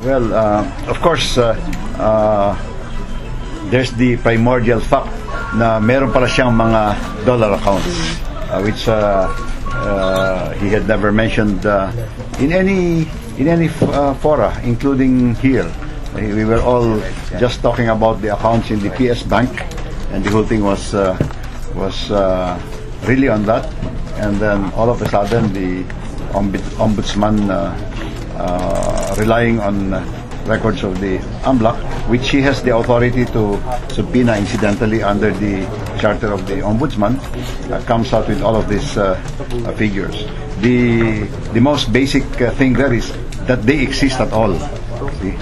Well, of course, there's the primordial fact na meron pala siyang mga dollar accounts, which he had never mentioned in any fora, including here. We were all just talking about the accounts in the PS Bank, and the whole thing was really on that. And then all of a sudden, the ombudsman, relying on records of the AMLAC, which he has the authority to subpoena incidentally under the charter of the ombudsman, comes out with all of these figures. The most basic thing there is that they exist at all. See?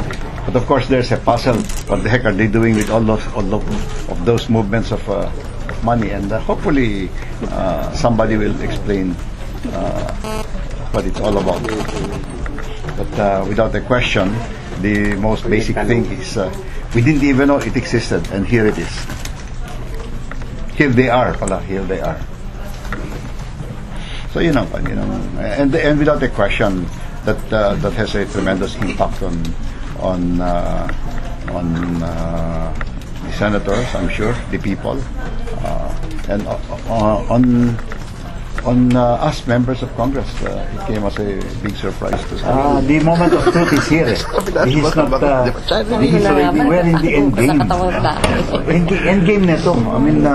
But of course, there's a puzzle. What the heck are they doing with all of those movements of money? And hopefully, somebody will explain what it's all about. But without a question, the most basic thing is we didn't even know it existed, and here it is. Here they are, pala. Here they are. So and without a question, that has a tremendous impact on the senators, I'm sure, the people, and on us members of Congress. It came as a big surprise to see. The moment of truth is here. He is not. He is already. We're in the end game. In the end game nito. I mean,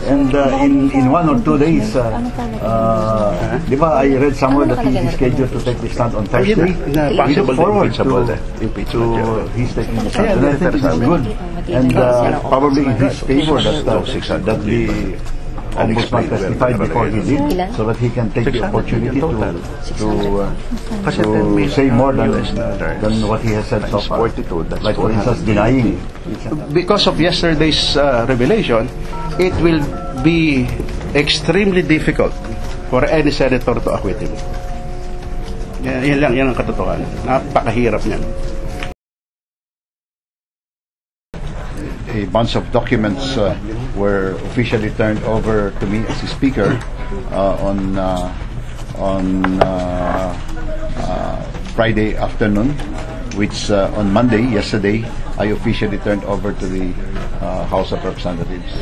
and in 1 or 2 days, di ba, I read somewhere that he is scheduled to take the stand on Thursday. We look forward to his taking the stand. And I think it is good, and probably in his favor that the Ombudsman testified before he did, so that he can take the opportunity to say more than what he has said so far. Like, for instance, denying. Because of yesterday's revelation, it will be extremely difficult for any senator to acquit him. Yan ang katotohanan. Napakahirap niyan. A bunch of documents were officially turned over to me as a speaker on Friday afternoon, which on Monday, yesterday, I officially turned over to the House of Representatives.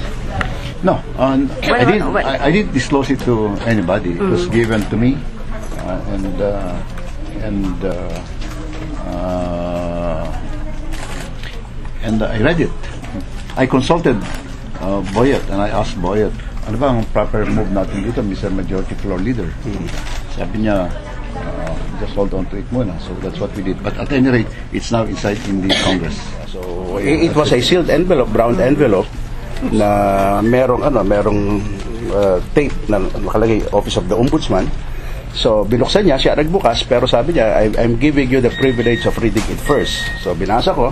No, I didn't disclose it to anybody. It was given to me, and I read it. I consulted Boyet, and I asked Boyet, ano ba ang proper move natin dito, Mr. Majority Floor Leader? Sabi niya, just hold on to it muna. So that's what we did. But at any rate, it's now inside in the Congress. So it was a sealed envelope, brown envelope, na merong tape na nakalagay Office of the Ombudsman. So binuksan niya, siya nagbukas, pero sabi niya, I'm giving you the privilege of reading it first. So binasa ko.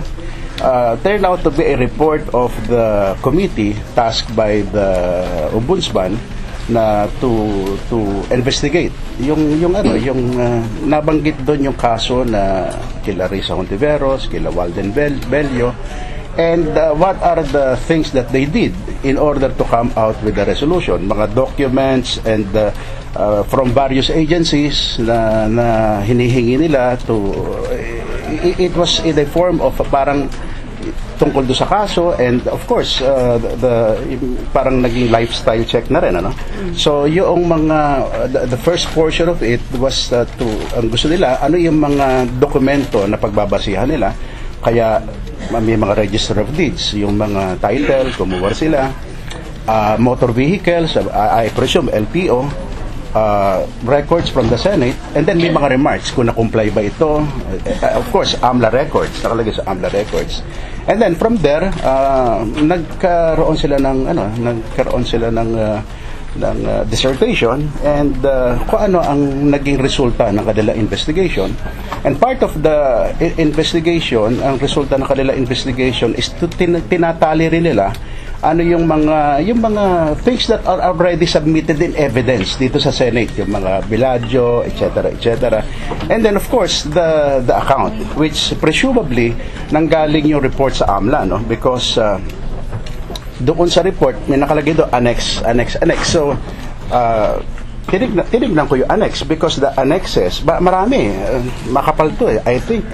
Turned out to be a report of the committee tasked by the Ombudsman na to investigate yung nabanggit doon yung kaso na kila Risa Hontiveros, kila Walden Bello, and what are the things that they did in order to come out with the resolution, mga documents and from various agencies na hinihingi nila to it was in a form of parang tungkol do sa kaso, and of course parang naging lifestyle check na rin, ano. So yung mga the first portion of it was ang gusto nila, ano yung mga dokumento na pagbabasihan nila, kaya may mga register of deeds, yung mga title, kumuha sila, motor vehicles, I presume LTO, records from the Senate, and then may mga remarks kung na-comply ba ito. Of course, AMLA records, nakalagay sa AMLA records. And then from there, nagkaroon sila ng dissertation, and kung ano ang naging resulta ng kanila investigation. And part of the investigation, ang resulta ng kanila investigation is to tinatali rin nila ano yung mga things that are already submitted in evidence dito sa Senate, yung mga biladyo, etc. And then of course the account, which presumably nanggaling yung report sa AMLA, no, because doon sa report may nakalagay doon annex. So tinignan ko yung annex because the annexes, marami, makapal to eh. I think,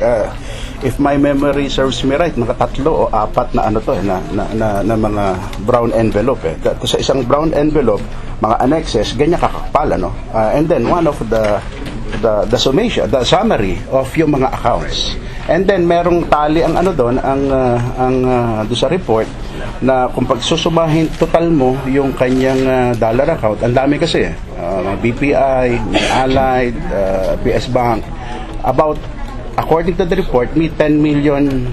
if my memory serves me right, mga 3 o 4 na ano to eh, na mga brown envelope eh. Sa isang brown envelope, mga annexes, ganyan kakapal, ano? And then, one of the summation, the summary of yung mga accounts. And then merong tali ang ano doon, doon sa report na kung pagsusumahin total mo yung kanyang dollar account, ang dami kasi BPI, Allied, PS Bank, about, according to the report, may $10 million.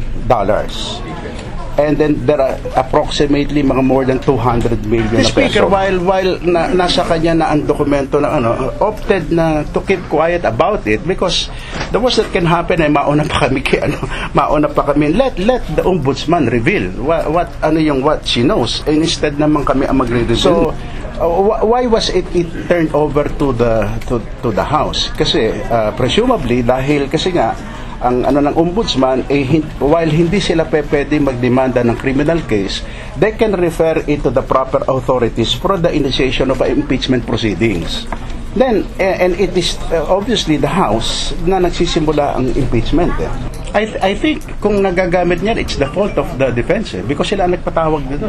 And then there are approximately mga more than 200 million na peso. The speaker, while nasa kanya na ang dokumento na opted na to keep quiet about it because the worst that can happen ay mauna pa kami let the ombudsman reveal what she knows, and instead naman kami ang magre-reveal. So why was it turned over to the House? Kasi presumably dahil kasi nga ang ng ombudsman while hindi sila pwede magdemanda ng criminal case, they can refer it to the proper authorities for the initiation of impeachment proceedings. Then and it is obviously the House na nagsisimula ang impeachment. I think kung nagagamit niyan, it's the fault of the defense because sila ang nagpatawag nito.